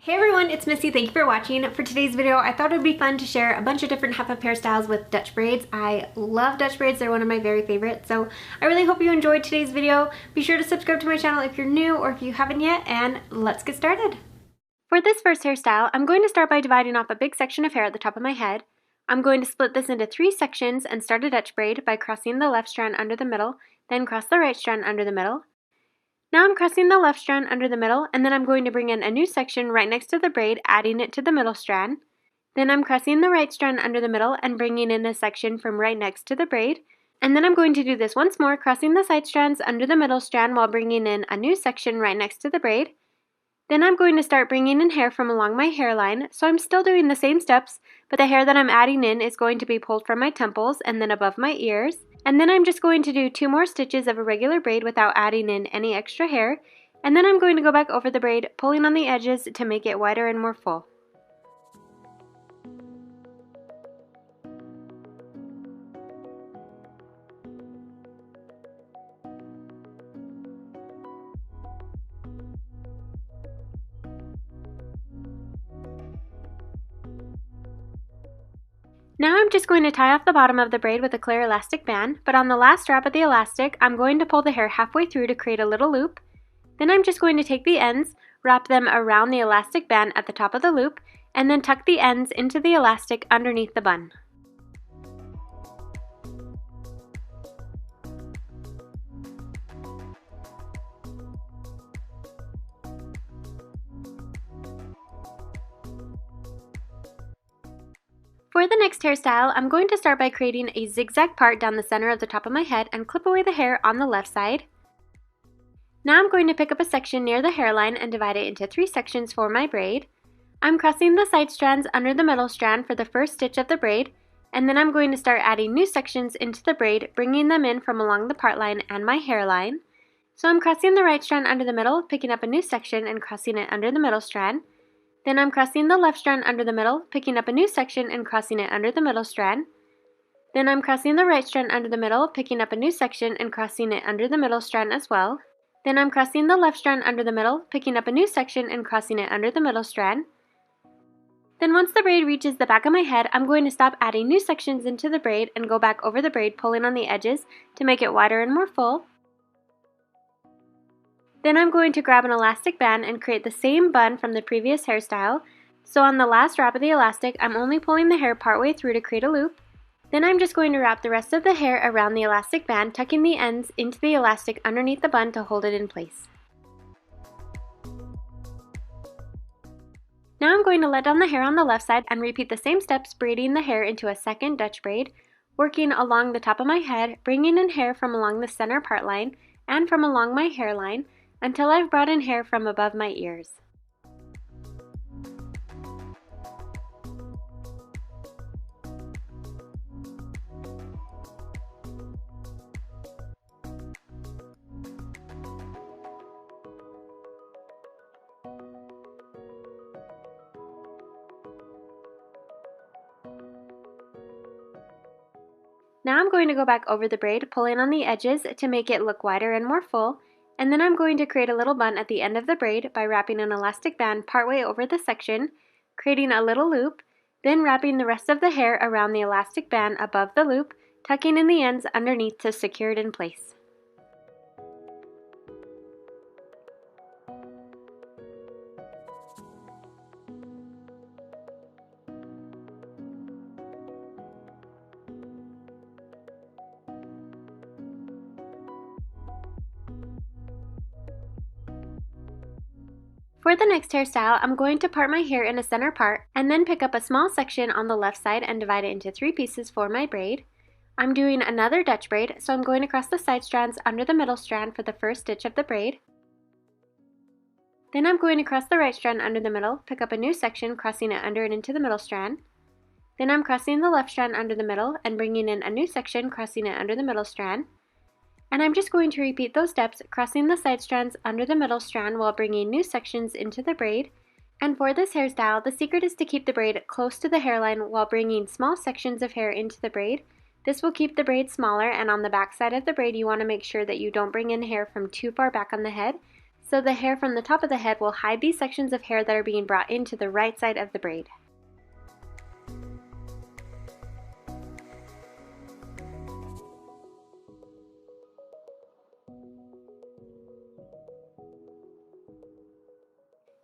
Hey everyone, it's Missy. Thank you for watching. For today's video, I thought it would be fun to share a bunch of different half-up hairstyles with Dutch braids. I love Dutch braids. They're one of my very favorites. So I really hope you enjoyed today's video. Be sure to subscribe to my channel if you're new or if you haven't yet, and let's get started. For this first hairstyle, I'm going to start by dividing off a big section of hair at the top of my head. I'm going to split this into 3 sections and start a Dutch braid by crossing the left strand under the middle, then cross the right strand under the middle. Now I'm crossing the left strand under the middle, and then I'm going to bring in a new section right next to the braid, adding it to the middle strand. Then I'm crossing the right strand under the middle and bringing in a section from right next to the braid. And then I'm going to do this once more, crossing the side strands under the middle strand while bringing in a new section right next to the braid. Then I'm going to start bringing in hair from along my hairline, so I'm still doing the same steps, but the hair that I'm adding in is going to be pulled from my temples and then above my ears. And then I'm just going to do 2 more stitches of a regular braid without adding in any extra hair. And then I'm going to go back over the braid, pulling on the edges to make it wider and more full. Now I'm just going to tie off the bottom of the braid with a clear elastic band, but on the last wrap of the elastic, I'm going to pull the hair halfway through to create a little loop. Then I'm just going to take the ends, wrap them around the elastic band at the top of the loop, and then tuck the ends into the elastic underneath the bun. For the next hairstyle, I'm going to start by creating a zigzag part down the center of the top of my head and clip away the hair on the left side. Now I'm going to pick up a section near the hairline and divide it into 3 sections for my braid. I'm crossing the side strands under the middle strand for the first stitch of the braid, and then I'm going to start adding new sections into the braid, bringing them in from along the part line and my hairline. So I'm crossing the right strand under the middle, picking up a new section and crossing it under the middle strand. Then I'm crossing the left strand under the middle, picking up a new section and crossing it under the middle strand. Then I'm crossing the right strand under the middle, picking up a new section and crossing it under the middle strand as well. Then I'm crossing the left strand under the middle, picking up a new section and crossing it under the middle strand. Then once the braid reaches the back of my head, I'm going to stop adding new sections into the braid and go back over the braid, pulling on the edges to make it wider and more full. Then I'm going to grab an elastic band and create the same bun from the previous hairstyle. So on the last wrap of the elastic, I'm only pulling the hair partway through to create a loop. Then I'm just going to wrap the rest of the hair around the elastic band, tucking the ends into the elastic underneath the bun to hold it in place. Now I'm going to let down the hair on the left side and repeat the same steps, braiding the hair into a second Dutch braid, working along the top of my head, bringing in hair from along the center part line and from along my hairline, until I've brought in hair from above my ears. Now I'm going to go back over the braid, pulling on the edges to make it look wider and more full. And then I'm going to create a little bun at the end of the braid by wrapping an elastic band partway over the section, creating a little loop, then wrapping the rest of the hair around the elastic band above the loop, tucking in the ends underneath to secure it in place. For the next hairstyle, I'm going to part my hair in a center part and then pick up a small section on the left side and divide it into 3 pieces for my braid. I'm doing another Dutch braid, so I'm going to cross the side strands under the middle strand for the first stitch of the braid. Then I'm going to cross the right strand under the middle, pick up a new section, crossing it under and into the middle strand. Then I'm crossing the left strand under the middle and bringing in a new section, crossing it under the middle strand. And I'm just going to repeat those steps, crossing the side strands under the middle strand while bringing new sections into the braid. And for this hairstyle, the secret is to keep the braid close to the hairline while bringing small sections of hair into the braid. This will keep the braid smaller, and on the back side of the braid you want to make sure that you don't bring in hair from too far back on the head. So the hair from the top of the head will hide these sections of hair that are being brought into the right side of the braid.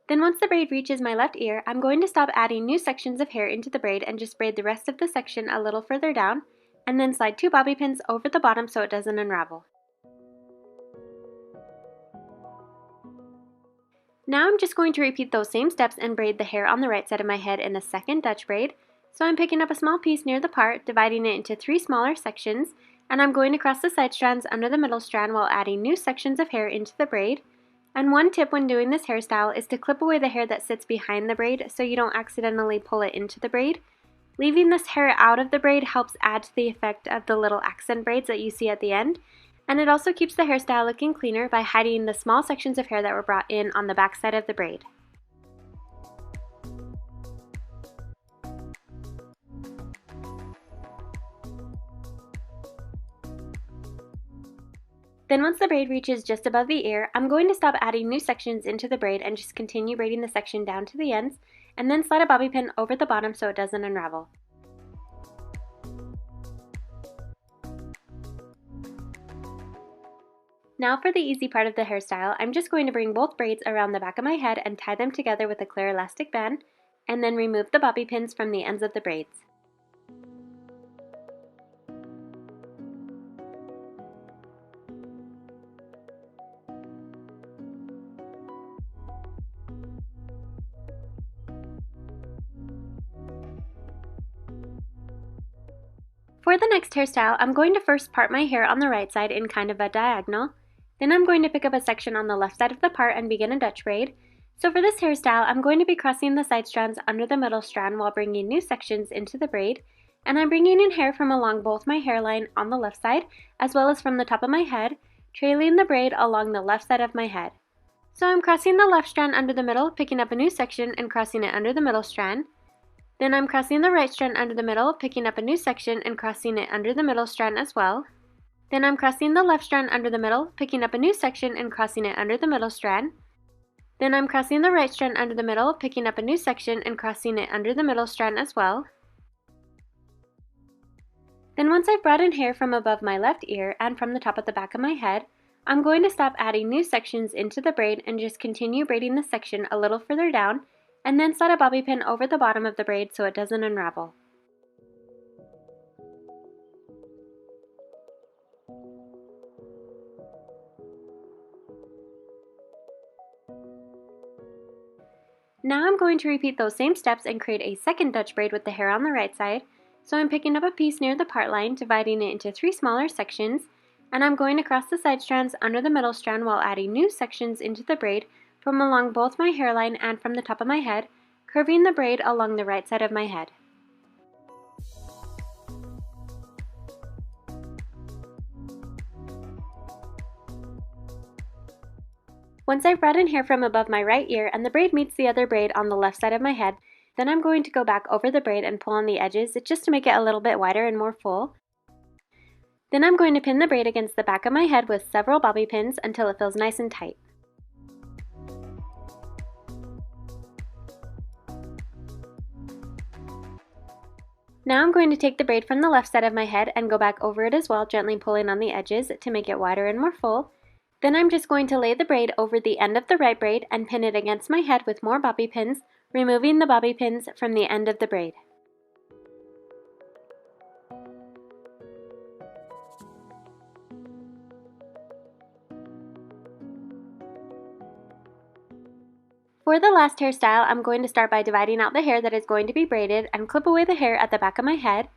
Then once the braid reaches my left ear, I'm going to stop adding new sections of hair into the braid and just braid the rest of the section a little further down, and then slide 2 bobby pins over the bottom so it doesn't unravel. Now I'm just going to repeat those same steps and braid the hair on the right side of my head in a second Dutch braid. So I'm picking up a small piece near the part, dividing it into 3 smaller sections, and I'm going to cross the side strands under the middle strand while adding new sections of hair into the braid. And one tip when doing this hairstyle is to clip away the hair that sits behind the braid so you don't accidentally pull it into the braid. Leaving this hair out of the braid helps add to the effect of the little accent braids that you see at the end, and it also keeps the hairstyle looking cleaner by hiding the small sections of hair that were brought in on the back side of the braid. Then once the braid reaches just above the ear, I'm going to stop adding new sections into the braid and just continue braiding the section down to the ends, and then slide a bobby pin over the bottom so it doesn't unravel. Now for the easy part of the hairstyle, I'm just going to bring both braids around the back of my head and tie them together with a clear elastic band, and then remove the bobby pins from the ends of the braids. For the next hairstyle, I'm going to first part my hair on the right side in kind of a diagonal. Then I'm going to pick up a section on the left side of the part and begin a Dutch braid. So for this hairstyle, I'm going to be crossing the side strands under the middle strand while bringing new sections into the braid. And I'm bringing in hair from along both my hairline on the left side, as well as from the top of my head, trailing the braid along the left side of my head. So I'm crossing the left strand under the middle, picking up a new section and crossing it under the middle strand. Then I'm crossing the right strand under the middle, picking up a new section and crossing it under the middle strand as well. Then I'm crossing the left strand under the middle, picking up a new section and crossing it under the middle strand. Then I'm crossing the right strand under the middle, picking up a new section and crossing it under the middle strand as well. Then once I've brought in hair from above my left ear and from the top of the back of my head, I'm going to stop adding new sections into the braid and just continue braiding the section a little further down, and then slide a bobby pin over the bottom of the braid so it doesn't unravel. Now I'm going to repeat those same steps and create a second Dutch braid with the hair on the right side. So I'm picking up a piece near the part line, dividing it into 3 smaller sections, and I'm going to cross the side strands under the middle strand while adding new sections into the braid from along both my hairline and from the top of my head, curving the braid along the right side of my head. Once I've brought in hair from above my right ear and the braid meets the other braid on the left side of my head, then I'm going to go back over the braid and pull on the edges just to make it a little bit wider and more full. Then I'm going to pin the braid against the back of my head with several bobby pins until it feels nice and tight. Now I'm going to take the braid from the left side of my head and go back over it as well, gently pulling on the edges to make it wider and more full. Then I'm just going to lay the braid over the end of the right braid and pin it against my head with more bobby pins, removing the bobby pins from the end of the braid. For the last hairstyle, I'm going to start by dividing out the hair that is going to be braided and clip away the hair at the back of my head.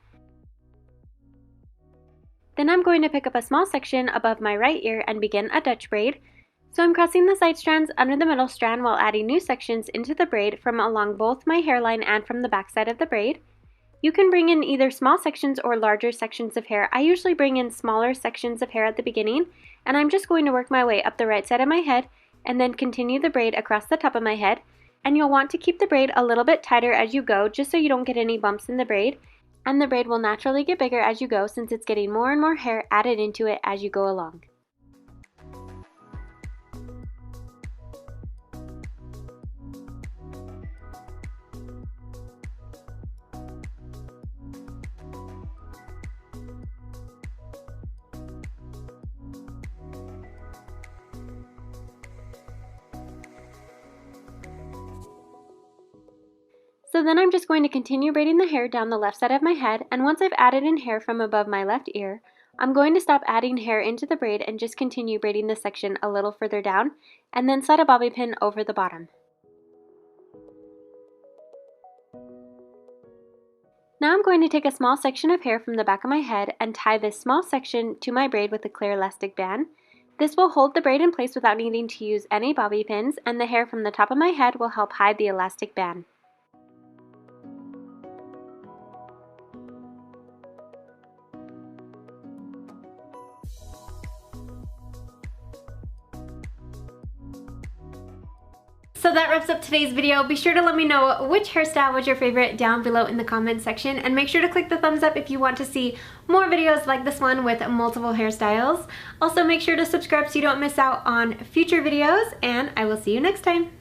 Then I'm going to pick up a small section above my right ear and begin a Dutch braid. So I'm crossing the side strands under the middle strand while adding new sections into the braid from along both my hairline and from the back side of the braid. You can bring in either small sections or larger sections of hair. I usually bring in smaller sections of hair at the beginning, and I'm just going to work my way up the right side of my head and then continue the braid across the top of my head. And you'll want to keep the braid a little bit tighter as you go, just so you don't get any bumps in the braid. And the braid will naturally get bigger as you go since it's getting more and more hair added into it as you go along. So then I'm just going to continue braiding the hair down the left side of my head, and once I've added in hair from above my left ear, I'm going to stop adding hair into the braid and just continue braiding this section a little further down, and then slide a bobby pin over the bottom. Now I'm going to take a small section of hair from the back of my head and tie this small section to my braid with a clear elastic band. This will hold the braid in place without needing to use any bobby pins, and the hair from the top of my head will help hide the elastic band. So that wraps up today's video. Be sure to let me know which hairstyle was your favorite down below in the comments section, and make sure to click the thumbs up if you want to see more videos like this one with multiple hairstyles. Also make sure to subscribe so you don't miss out on future videos, and I will see you next time.